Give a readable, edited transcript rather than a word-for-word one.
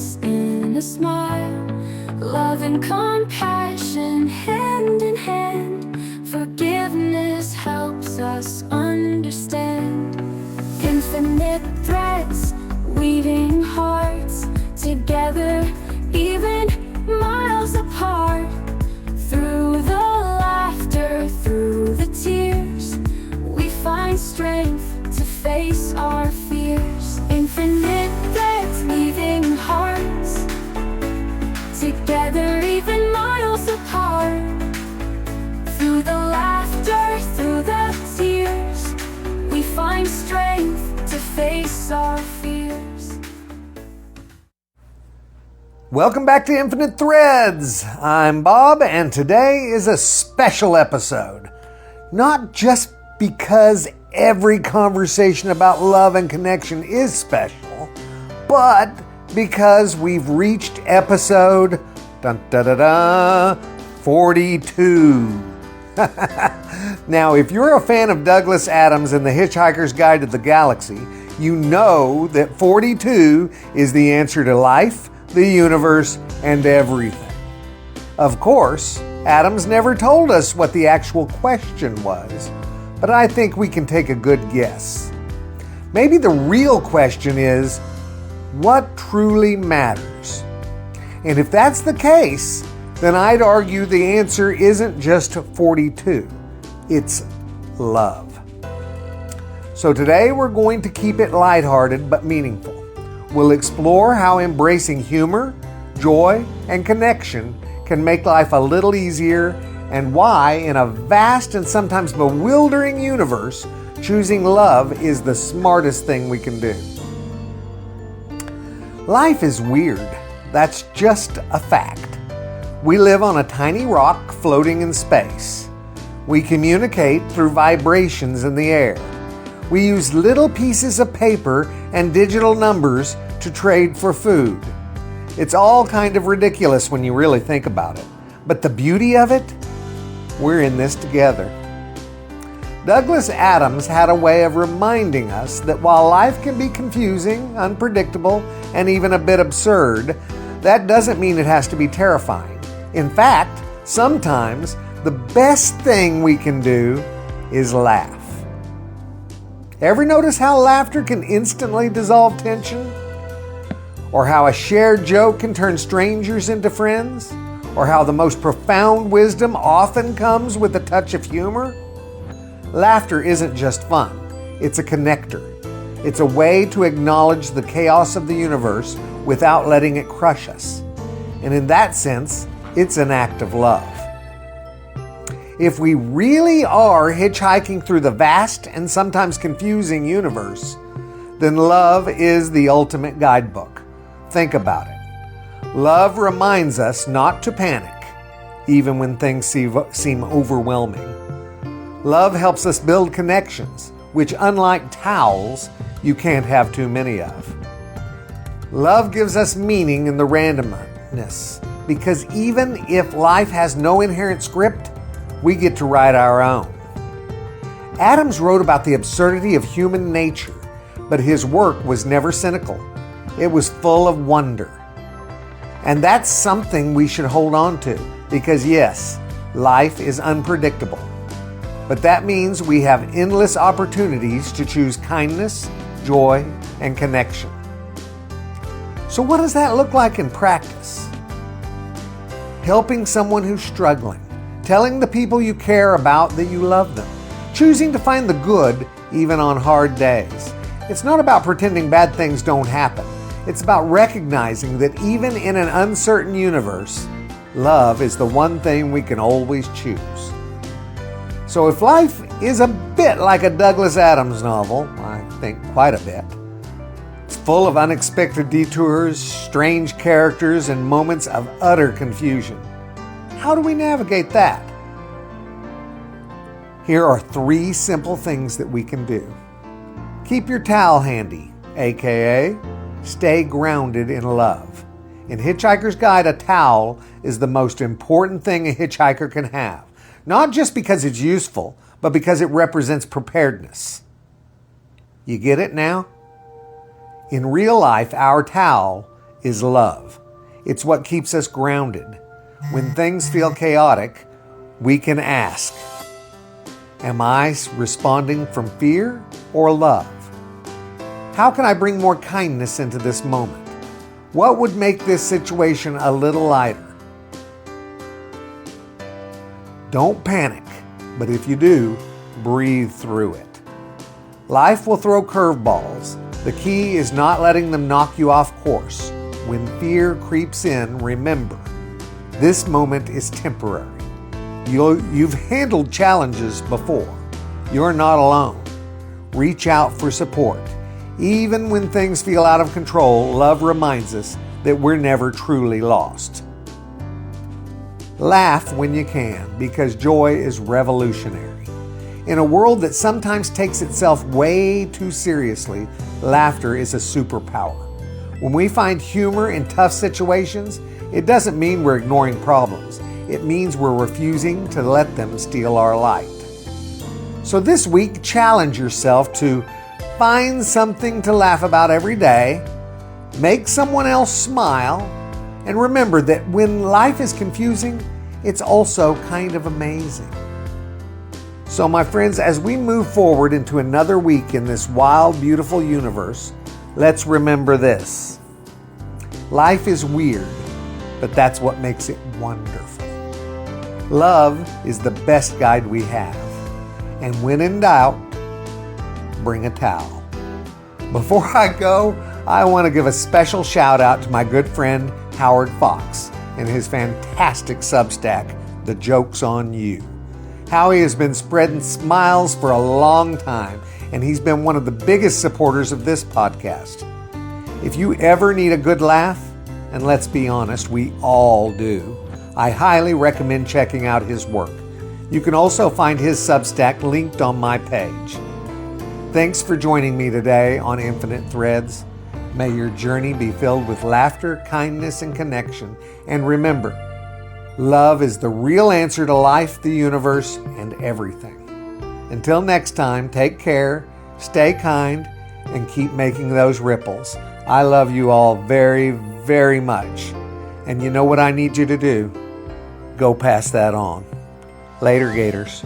happens in a smile. Love and compassion hand in hand. Forgiveness helps us understand. Infinite threads weaving hearts together, even miles apart. Through the laughter, through the tears, we find strength to face our fears. Infinite threads weaving hearts together, even miles apart. Through the laughter, through the tears, we find strength to face our fears. Welcome back to Infinite Threads. I'm Bob, and today is a special episode. Not just because every conversation about love and connection is special, but because we've reached episode 42. Now, if you're a fan of Douglas Adams and the Hitchhiker's Guide to the Galaxy, you know that 42 is the answer to life, the universe, and everything. Of course, Adams never told us what the actual question was, but I think we can take a good guess. Maybe the real question is, what truly matters? And if that's the case, then I'd argue the answer isn't just 42. It's love. So today we're going to keep it lighthearted but meaningful. We'll explore how embracing humor, joy, and connection can make life a little easier, and why, in a vast and sometimes bewildering universe, choosing love is the smartest thing we can do. Life is weird. That's just a fact. We live on a tiny rock floating in space. We communicate through vibrations in the air. We use little pieces of paper and digital numbers to trade for food. It's all kind of ridiculous when you really think about it. But the beauty of it? We're in this together. Douglas Adams had a way of reminding us that while life can be confusing, unpredictable, and even a bit absurd, that doesn't mean it has to be terrifying. In fact, sometimes the best thing we can do is laugh. Ever notice how laughter can instantly dissolve tension? Or how a shared joke can turn strangers into friends? Or how the most profound wisdom often comes with a touch of humor? Laughter isn't just fun. It's a connector. It's a way to acknowledge the chaos of the universe without letting it crush us. And in that sense, it's an act of love. If we really are hitchhiking through the vast and sometimes confusing universe, then love is the ultimate guidebook. Think about it. Love reminds us not to panic, even when things seem overwhelming. Love helps us build connections, which, unlike towels, you can't have too many of. Love gives us meaning in the randomness, because even if life has no inherent script, we get to write our own. Adams wrote about the absurdity of human nature, but his work was never cynical. It was full of wonder. And that's something we should hold on to, because yes, life is unpredictable. But that means we have endless opportunities to choose kindness, joy, and connection. So what does that look like in practice? Helping someone who's struggling, telling the people you care about that you love them, choosing to find the good even on hard days. It's not about pretending bad things don't happen. It's about recognizing that even in an uncertain universe, love is the one thing we can always choose. So if life is a bit like a Douglas Adams novel, I think quite a bit, it's full of unexpected detours, strange characters, and moments of utter confusion. How do we navigate that? Here are 3 simple things that we can do. Keep your towel handy, aka stay grounded in love. In Hitchhiker's Guide, a towel is the most important thing a hitchhiker can have. Not just because it's useful, but because it represents preparedness. You get it now? In real life, our towel is love. It's what keeps us grounded. When things feel chaotic, we can ask, am I responding from fear or love? How can I bring more kindness into this moment? What would make this situation a little lighter? Don't panic, but if you do, breathe through it. Life will throw curveballs. The key is not letting them knock you off course. When fear creeps in, remember, this moment is temporary. You've handled challenges before. You're not alone. Reach out for support. Even when things feel out of control, love reminds us that we're never truly lost. Laugh when you can, because joy is revolutionary. In a world that sometimes takes itself way too seriously, laughter is a superpower. When we find humor in tough situations, it doesn't mean we're ignoring problems. It means we're refusing to let them steal our light. So this week, challenge yourself to find something to laugh about every day, make someone else smile, and remember that when life is confusing, it's also kind of amazing. So my friends, as we move forward into another week in this wild, beautiful universe, let's remember this. Life is weird, but that's what makes it wonderful. Love is the best guide we have. And when in doubt, bring a towel. Before I go, I want to give a special shout out to my good friend Howard Fox and his fantastic Substack, The Joke's on You. Howie has been spreading smiles for a long time, and he's been one of the biggest supporters of this podcast. If you ever need a good laugh, and let's be honest, we all do, I highly recommend checking out his work. You can also find his Substack linked on my page. Thanks for joining me today on Infinite Threads. May your journey be filled with laughter, kindness, and connection. And remember, love is the real answer to life, the universe, and everything. Until next time, take care, stay kind, and keep making those ripples. I love you all very, very much. And you know what I need you to do? Go pass that on. Later, Gators.